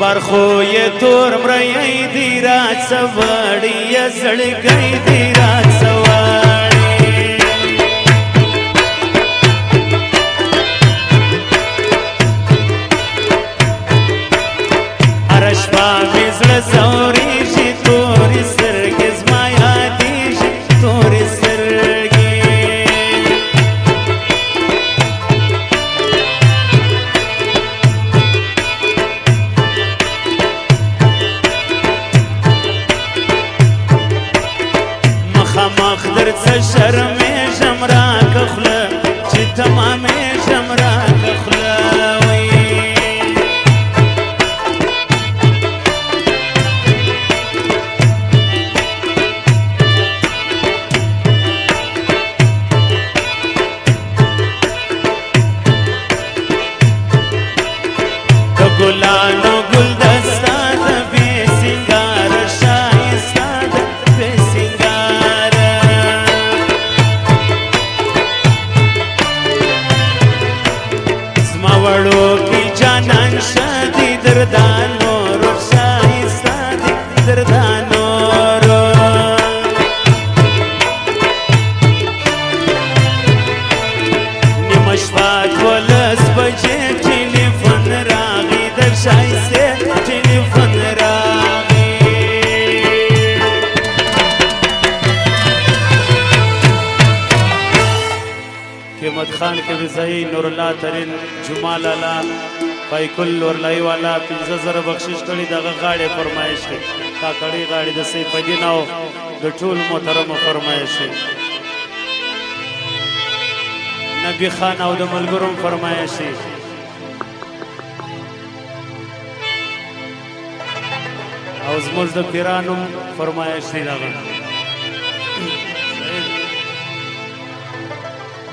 برخو یې تور مړی دی راڅوړی یې زړګی دی راڅوړی هره شپه مې زړه ځورېږي تورې سترګې زما یادېږي تورې سترګې مخامخ درڅه شرمېږم راکه خوله چې تمامېږم راکه خوله ګلانو ګلدستا د بې سینګاره ښایسته د بې سینګاره زما وړوکی جانان شه دي دردا نورو ښایسته دي دردا نورو نیمه شپه دولس بجې ټیلیفون راغی شایسته ټلیفون راغی قیمت خان کې رضایی نور الله ترین جمال الله پای کل ورلای والا 15000 بخشش کړي دغه غاړې فرمایش کړي کاکړي غاړې د سیف الدین او د ټول محترم فرمایش نبی خان او د ملګرو فرمایش او زموږ د پیرانو فرمایش دی دغه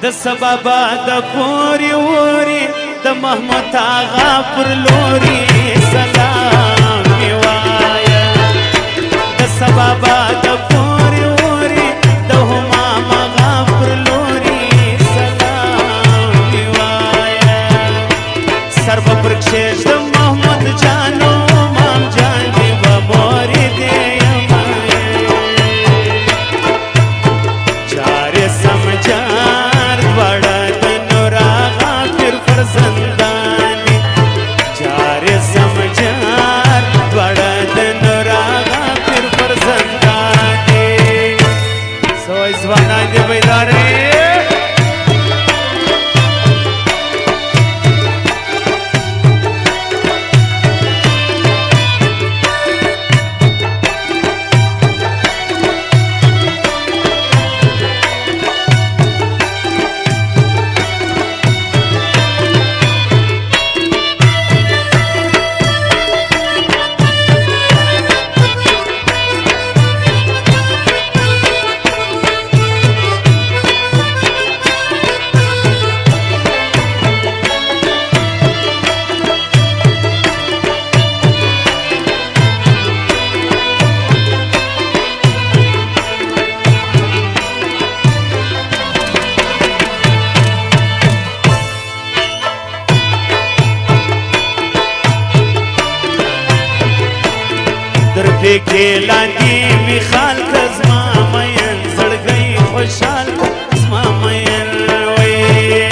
د سبابا د پوري ووري د محمود آغا پر لوري سلام می وایا د سبابا د پوري ووري د همام آغا پر لوري سلام می وایا سر پر کښېږ د محمود جانو مام جان دی بوري دی چارې سمجار دواړه د نور آغا پیر فرزندانې چارې سمجار دواړه د نور آغا پیر فرزندانې سوی ځوانان دې بیدارې کې لاندې می خال کزما مین زړګی خوشحال کزما مین وای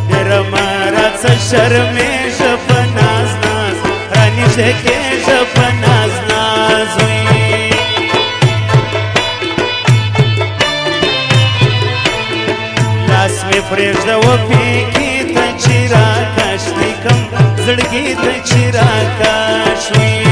درمارا څه شرمېږه په ناز ناز رانږدې کېږه په ناز ناز وای پرېږده وپېکې ته چې راکاش دې کم زړګي ته چې راکاش وي